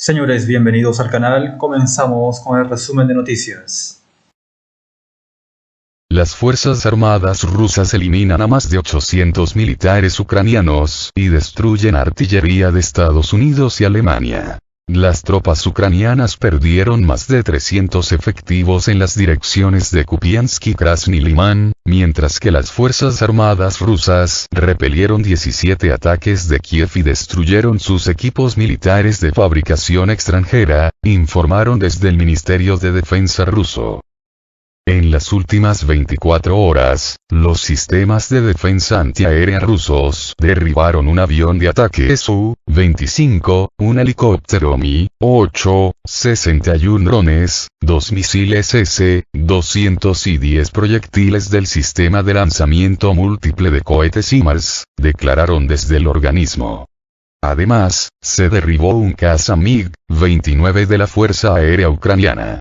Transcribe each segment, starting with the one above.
Señores, bienvenidos al canal. Comenzamos con el resumen de noticias. Las Fuerzas Armadas rusas eliminan a más de 800 militares ucranianos y destruyen artillería de Estados Unidos y Alemania. Las tropas ucranianas perdieron más de 300 efectivos en las direcciones de Kupiansk y Krasny Liman, mientras que las Fuerzas Armadas rusas repelieron 17 ataques de Kiev y destruyeron sus equipos militares de fabricación extranjera, informaron desde el Ministerio de Defensa ruso. En las últimas 24 horas, los sistemas de defensa antiaérea rusos derribaron un avión de ataque Su-25, un helicóptero Mi-8, 61 drones, 2 misiles S-200 y 10 proyectiles del sistema de lanzamiento múltiple de cohetes HIMARS, declararon desde el organismo. Además, se derribó un caza MiG-29 de la Fuerza Aérea Ucraniana.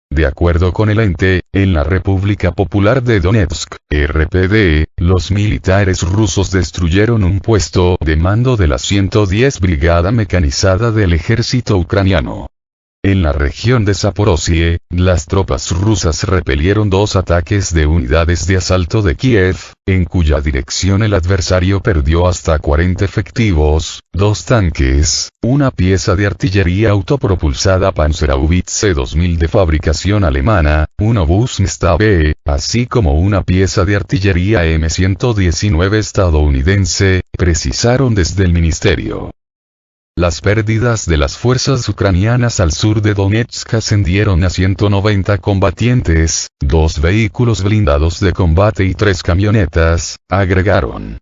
De acuerdo con el ente, en la República Popular de Donetsk, RPD, los militares rusos destruyeron un puesto de mando de la 110 Brigada Mecanizada del Ejército Ucraniano. En la región de Zaporozhye, las tropas rusas repelieron 2 ataques de unidades de asalto de Kiev, en cuya dirección el adversario perdió hasta 40 efectivos, 2 tanques, una pieza de artillería autopropulsada Panzerhaubitze 2000 de fabricación alemana, un obús Msta-B, así como una pieza de artillería M119 estadounidense, precisaron desde el ministerio. Las pérdidas de las fuerzas ucranianas al sur de Donetsk ascendieron a 190 combatientes, 2 vehículos blindados de combate y 3 camionetas, agregaron.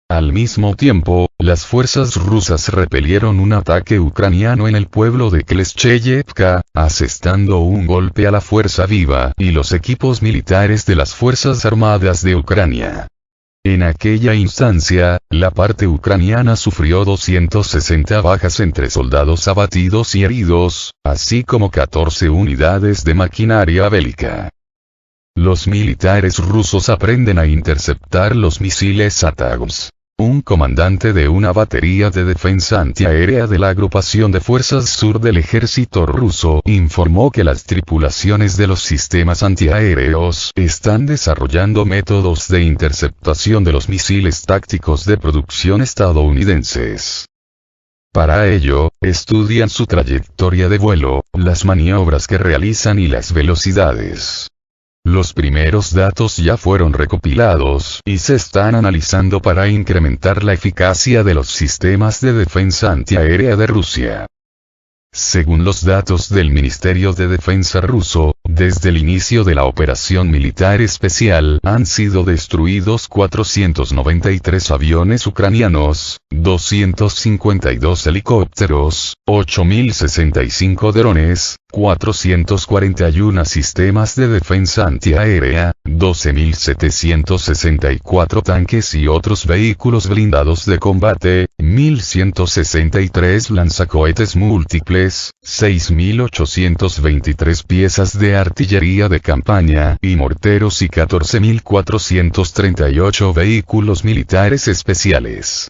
Al mismo tiempo, las fuerzas rusas repelieron un ataque ucraniano en el pueblo de Kleshcheyevka, asestando un golpe a la fuerza viva y los equipos militares de las Fuerzas Armadas de Ucrania. En aquella instancia, la parte ucraniana sufrió 260 bajas entre soldados abatidos y heridos, así como 14 unidades de maquinaria bélica. Los militares rusos aprenden a interceptar los misiles ATACMS. Un comandante de una batería de defensa antiaérea de la agrupación de fuerzas sur del ejército ruso informó que las tripulaciones de los sistemas antiaéreos están desarrollando métodos de interceptación de los misiles tácticos de producción estadounidenses. Para ello, estudian su trayectoria de vuelo, las maniobras que realizan y las velocidades. Los primeros datos ya fueron recopilados y se están analizando para incrementar la eficacia de los sistemas de defensa antiaérea de Rusia. Según los datos del Ministerio de Defensa ruso, desde el inicio de la operación militar especial han sido destruidos 493 aviones ucranianos, 252 helicópteros, 8.065 drones, 441 sistemas de defensa antiaérea, 12.764 tanques y otros vehículos blindados de combate, 1.163 lanzacohetes múltiples, 6.823 piezas de artillería de campaña y morteros y 14.438 vehículos militares especiales.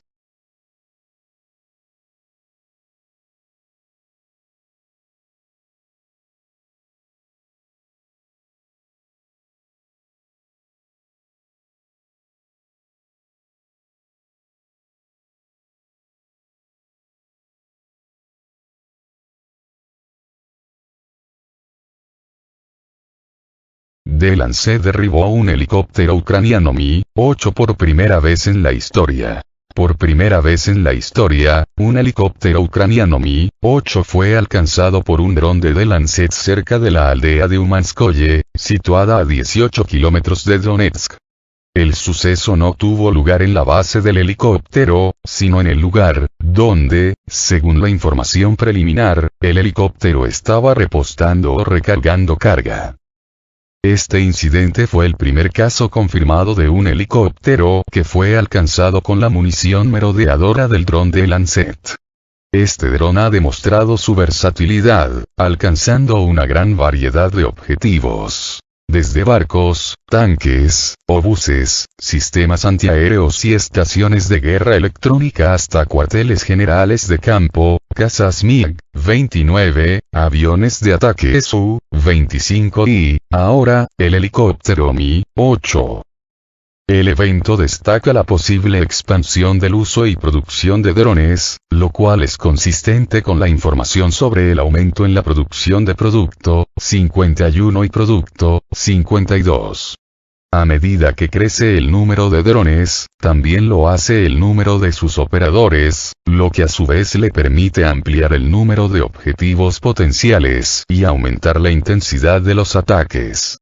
The Lancet derribó un helicóptero ucraniano Mi-8 por primera vez en la historia. Por primera vez en la historia, un helicóptero ucraniano Mi-8 fue alcanzado por un dron de The Lancet cerca de la aldea de Umanskoye, situada a 18 kilómetros de Donetsk. El suceso no tuvo lugar en la base del helicóptero, sino en el lugar, donde, según la información preliminar, el helicóptero estaba repostando o recargando carga. Este incidente fue el primer caso confirmado de un helicóptero que fue alcanzado con la munición merodeadora del dron de Lancet. Este dron ha demostrado su versatilidad, alcanzando una gran variedad de objetivos. Desde barcos, tanques, obuses, sistemas antiaéreos y estaciones de guerra electrónica hasta cuarteles generales de campo, cazas MiG-29, aviones de ataque Su-25 y, ahora, el helicóptero Mi-8. El evento destaca la posible expansión del uso y producción de drones, lo cual es consistente con la información sobre el aumento en la producción de Producto 51 y Producto 52. A medida que crece el número de drones, también lo hace el número de sus operadores, lo que a su vez le permite ampliar el número de objetivos potenciales y aumentar la intensidad de los ataques.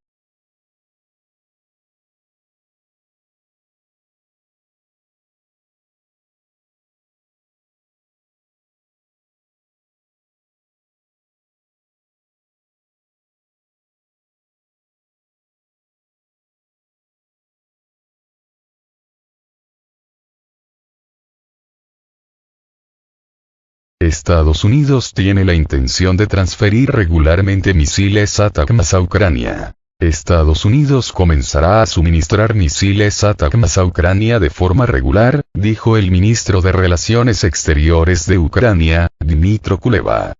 Estados Unidos tiene la intención de transferir regularmente misiles ATACMS a Ucrania. Estados Unidos comenzará a suministrar misiles ATACMS a Ucrania de forma regular, dijo el ministro de Relaciones Exteriores de Ucrania, Dmytro Kuleba.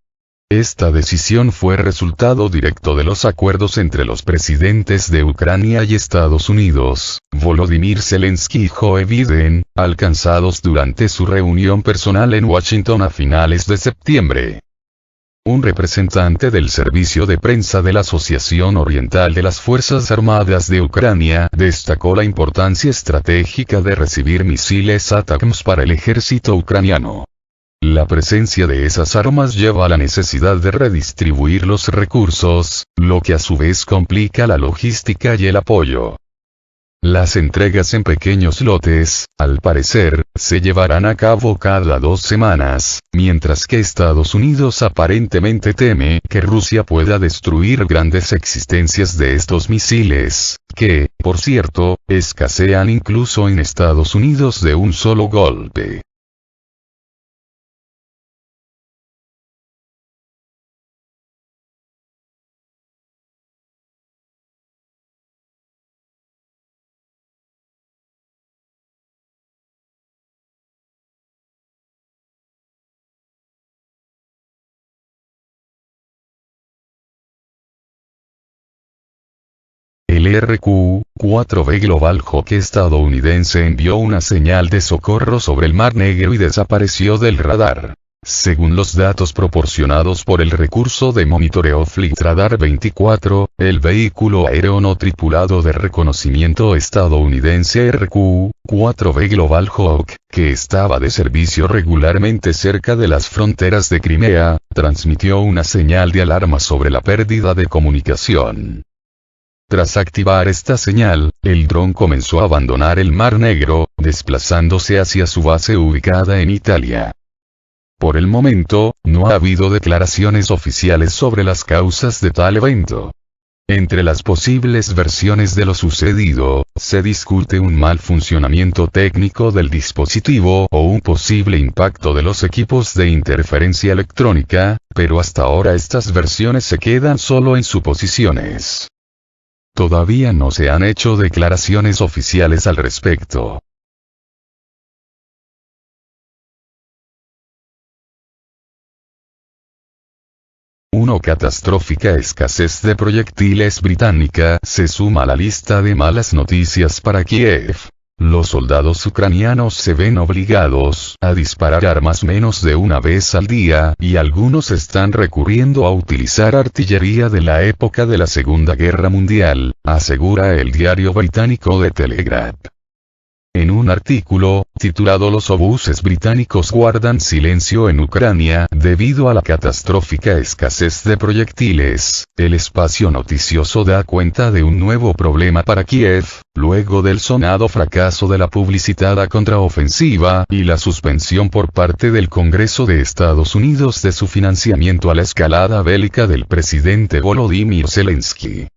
Esta decisión fue resultado directo de los acuerdos entre los presidentes de Ucrania y Estados Unidos, Volodymyr Zelensky y Joe Biden, alcanzados durante su reunión personal en Washington a finales de septiembre. Un representante del servicio de prensa de la Asociación Oriental de las Fuerzas Armadas de Ucrania destacó la importancia estratégica de recibir misiles ATACMS para el ejército ucraniano. La presencia de esas armas lleva a la necesidad de redistribuir los recursos, lo que a su vez complica la logística y el apoyo. Las entregas en pequeños lotes, al parecer, se llevarán a cabo cada 2 semanas, mientras que Estados Unidos aparentemente teme que Rusia pueda destruir grandes existencias de estos misiles, que, por cierto, escasean incluso en Estados Unidos de un solo golpe. El RQ-4B Global Hawk estadounidense envió una señal de socorro sobre el Mar Negro y desapareció del radar. Según los datos proporcionados por el recurso de monitoreo Fleet Radar 24, el vehículo aéreo no tripulado de reconocimiento estadounidense RQ-4B Global Hawk, que estaba de servicio regularmente cerca de las fronteras de Crimea, transmitió una señal de alarma sobre la pérdida de comunicación. Tras activar esta señal, el dron comenzó a abandonar el Mar Negro, desplazándose hacia su base ubicada en Italia. Por el momento, no ha habido declaraciones oficiales sobre las causas de tal evento. Entre las posibles versiones de lo sucedido, se discute un mal funcionamiento técnico del dispositivo o un posible impacto de los equipos de interferencia electrónica, pero hasta ahora estas versiones se quedan solo en suposiciones. Todavía no se han hecho declaraciones oficiales al respecto. Una catastrófica escasez de proyectiles británica se suma a la lista de malas noticias para Kiev. Los soldados ucranianos se ven obligados a disparar armas menos de una vez al día, y algunos están recurriendo a utilizar artillería de la época de la Segunda Guerra Mundial, asegura el diario británico The Telegraph. En un artículo, titulado Los obuses británicos guardan silencio en Ucrania debido a la catastrófica escasez de proyectiles, el espacio noticioso da cuenta de un nuevo problema para Kiev, luego del sonado fracaso de la publicitada contraofensiva y la suspensión por parte del Congreso de Estados Unidos de su financiamiento a la escalada bélica del presidente Volodymyr Zelensky.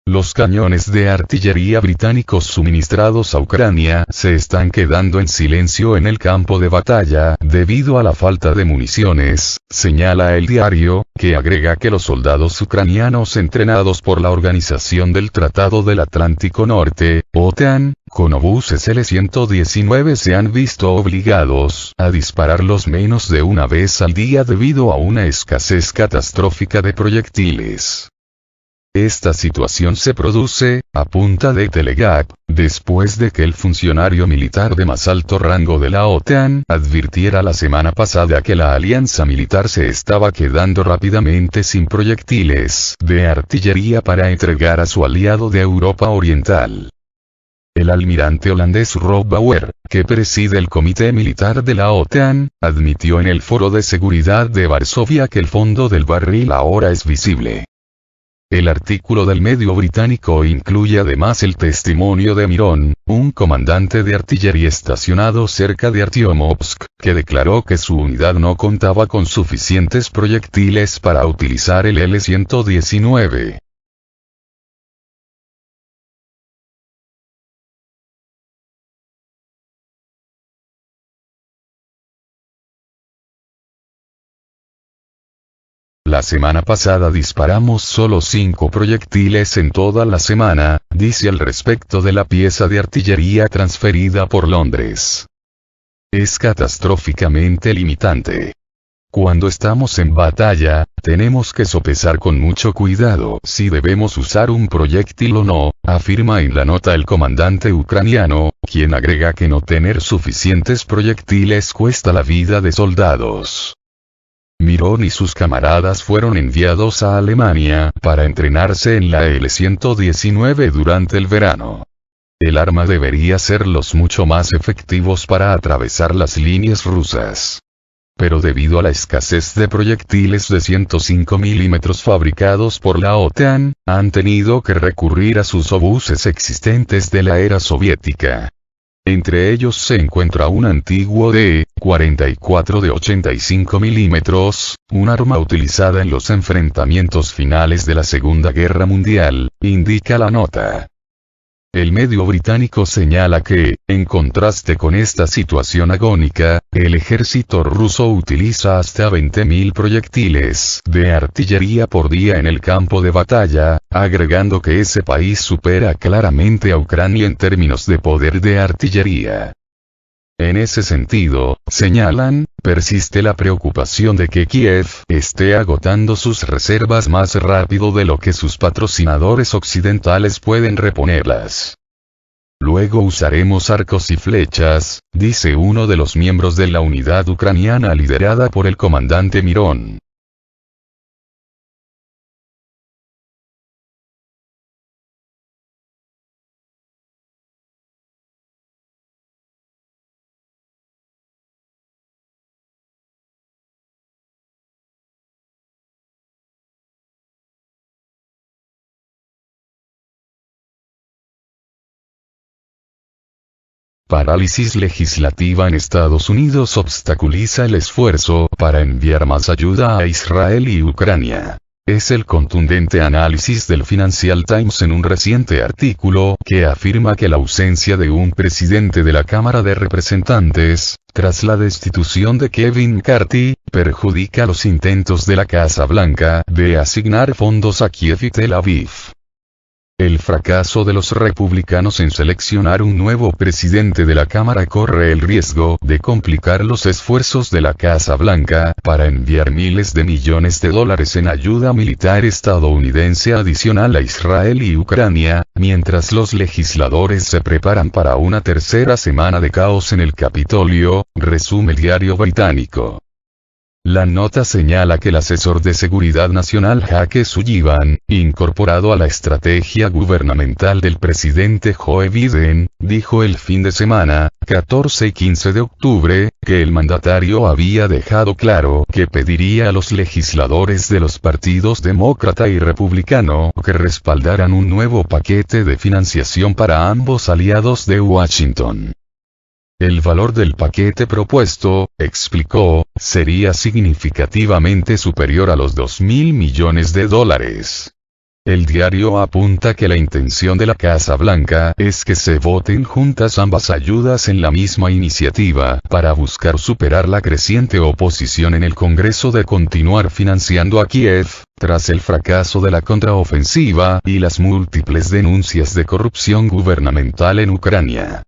Los cañones de artillería británicos suministrados a Ucrania se están quedando en silencio en el campo de batalla debido a la falta de municiones, señala el diario, que agrega que los soldados ucranianos entrenados por la Organización del Tratado del Atlántico Norte, OTAN, con obuses L-119 se han visto obligados a dispararlos menos de una vez al día debido a una escasez catastrófica de proyectiles. Esta situación se produce, a punta de Telegraph, después de que el funcionario militar de más alto rango de la OTAN advirtiera la semana pasada que la alianza militar se estaba quedando rápidamente sin proyectiles de artillería para entregar a su aliado de Europa Oriental. El almirante holandés Rob Bauer, que preside el Comité Militar de la OTAN, admitió en el Foro de Seguridad de Varsovia que el fondo del barril ahora es visible. El artículo del medio británico incluye además el testimonio de Miron, un comandante de artillería estacionado cerca de Artyomovsk, que declaró que su unidad no contaba con suficientes proyectiles para utilizar el L-119. La semana pasada disparamos solo 5 proyectiles en toda la semana, dice al respecto de la pieza de artillería transferida por Londres. Es catastróficamente limitante. Cuando estamos en batalla, tenemos que sopesar con mucho cuidado si debemos usar un proyectil o no, afirma en la nota el comandante ucraniano, quien agrega que no tener suficientes proyectiles cuesta la vida de soldados. Miron y sus camaradas fueron enviados a Alemania para entrenarse en la L-119 durante el verano. El arma debería serlos mucho más efectivos para atravesar las líneas rusas. Pero debido a la escasez de proyectiles de 105 mm fabricados por la OTAN, han tenido que recurrir a sus obuses existentes de la era soviética. Entre ellos se encuentra un antiguo D-44 de 85 mm, un arma utilizada en los enfrentamientos finales de la Segunda Guerra Mundial, indica la nota. El medio británico señala que, en contraste con esta situación agónica, el ejército ruso utiliza hasta 20.000 proyectiles de artillería por día en el campo de batalla, agregando que ese país supera claramente a Ucrania en términos de poder de artillería. En ese sentido, señalan, persiste la preocupación de que Kiev esté agotando sus reservas más rápido de lo que sus patrocinadores occidentales pueden reponerlas. Luego usaremos arcos y flechas, dice uno de los miembros de la unidad ucraniana liderada por el comandante Miron. Parálisis legislativa en Estados Unidos obstaculiza el esfuerzo para enviar más ayuda a Israel y Ucrania. Es el contundente análisis del Financial Times en un reciente artículo que afirma que la ausencia de un presidente de la Cámara de Representantes, tras la destitución de Kevin McCarthy, perjudica los intentos de la Casa Blanca de asignar fondos a Kiev y Tel Aviv. El fracaso de los republicanos en seleccionar un nuevo presidente de la Cámara corre el riesgo de complicar los esfuerzos de la Casa Blanca para enviar miles de millones de dólares en ayuda militar estadounidense adicional a Israel y Ucrania, mientras los legisladores se preparan para una tercera semana de caos en el Capitolio, resume el diario británico. La nota señala que el asesor de seguridad nacional Jake Sullivan, incorporado a la estrategia gubernamental del presidente Joe Biden, dijo el fin de semana, 14 y 15 de octubre, que el mandatario había dejado claro que pediría a los legisladores de los partidos demócrata y republicano que respaldaran un nuevo paquete de financiación para ambos aliados de Washington. El valor del paquete propuesto, explicó, sería significativamente superior a los $2.000 millones. El diario apunta que la intención de la Casa Blanca es que se voten juntas ambas ayudas en la misma iniciativa, para buscar superar la creciente oposición en el Congreso de continuar financiando a Kiev, tras el fracaso de la contraofensiva y las múltiples denuncias de corrupción gubernamental en Ucrania.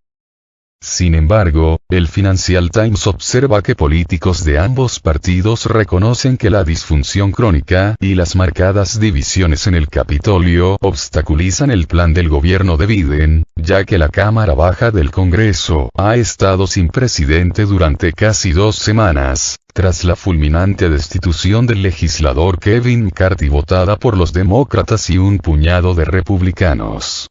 Sin embargo, el Financial Times observa que políticos de ambos partidos reconocen que la disfunción crónica y las marcadas divisiones en el Capitolio obstaculizan el plan del gobierno de Biden, ya que la Cámara Baja del Congreso ha estado sin presidente durante casi 2 semanas, tras la fulminante destitución del legislador Kevin McCarthy votada por los demócratas y un puñado de republicanos.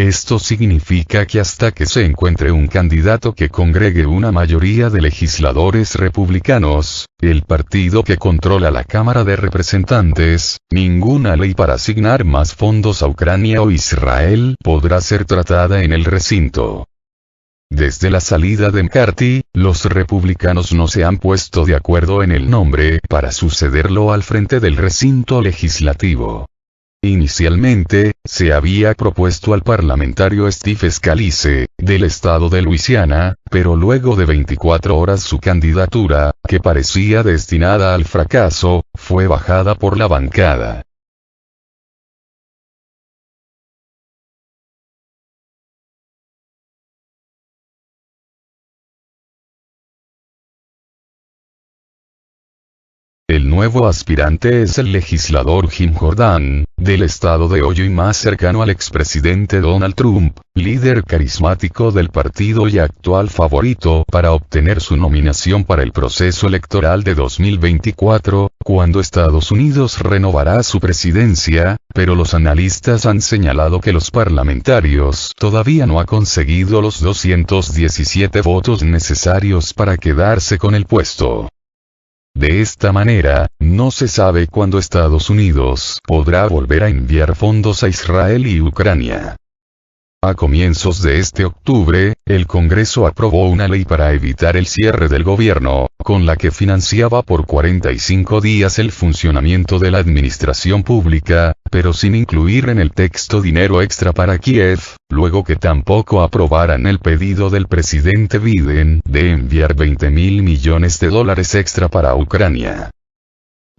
Esto significa que hasta que se encuentre un candidato que congregue una mayoría de legisladores republicanos, el partido que controla la Cámara de Representantes, ninguna ley para asignar más fondos a Ucrania o Israel podrá ser tratada en el recinto. Desde la salida de McCarthy, los republicanos no se han puesto de acuerdo en el nombre para sucederlo al frente del recinto legislativo. Inicialmente, se había propuesto al parlamentario Steve Scalise, del estado de Luisiana, pero luego de 24 horas su candidatura, que parecía destinada al fracaso, fue bajada por la bancada. El nuevo aspirante es el legislador Jim Jordan, del estado de Ohio y más cercano al expresidente Donald Trump, líder carismático del partido y actual favorito para obtener su nominación para el proceso electoral de 2024, cuando Estados Unidos renovará su presidencia, pero los analistas han señalado que los parlamentarios todavía no ha conseguido los 217 votos necesarios para quedarse con el puesto. De esta manera, no se sabe cuándo Estados Unidos podrá volver a enviar fondos a Israel y Ucrania. A comienzos de este octubre, el Congreso aprobó una ley para evitar el cierre del gobierno, con la que financiaba por 45 días el funcionamiento de la administración pública, pero sin incluir en el texto dinero extra para Kiev, luego que tampoco aprobaran el pedido del presidente Biden de enviar $20.000 millones extra para Ucrania.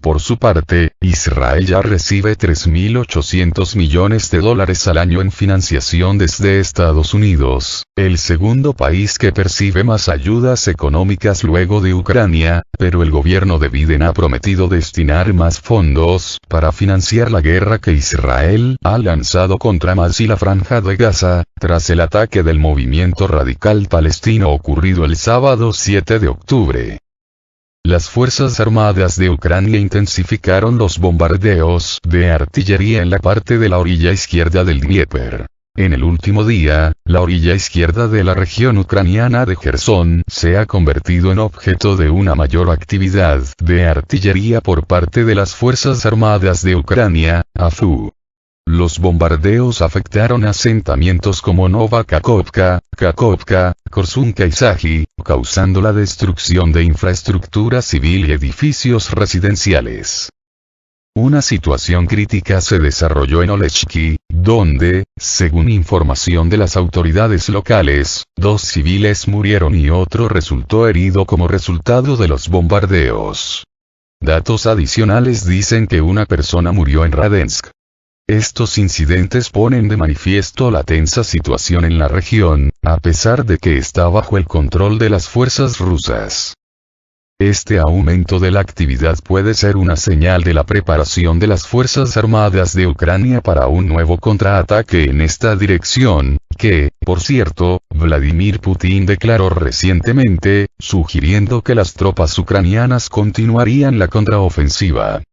Por su parte, Israel ya recibe $3.800 millones al año en financiación desde Estados Unidos, el segundo país que percibe más ayudas económicas luego de Ucrania, pero el gobierno de Biden ha prometido destinar más fondos para financiar la guerra que Israel ha lanzado contra Hamas y la Franja de Gaza, tras el ataque del movimiento radical palestino ocurrido el sábado 7 de octubre. Las Fuerzas Armadas de Ucrania intensificaron los bombardeos de artillería en la parte de la orilla izquierda del Dnieper. En el último día, la orilla izquierda de la región ucraniana de Jersón se ha convertido en objeto de una mayor actividad de artillería por parte de las Fuerzas Armadas de Ucrania, AFU. Los bombardeos afectaron asentamientos como Nova Kakhovka, Korsunka y Saji, causando la destrucción de infraestructura civil y edificios residenciales. Una situación crítica se desarrolló en Olechki, donde, según información de las autoridades locales, 2 civiles murieron y otro resultó herido como resultado de los bombardeos. Datos adicionales dicen que una persona murió en Radensk. Estos incidentes ponen de manifiesto la tensa situación en la región, a pesar de que está bajo el control de las fuerzas rusas. Este aumento de la actividad puede ser una señal de la preparación de las Fuerzas Armadas de Ucrania para un nuevo contraataque en esta dirección, que, por cierto, Vladimir Putin declaró recientemente, sugiriendo que las tropas ucranianas continuarían la contraofensiva.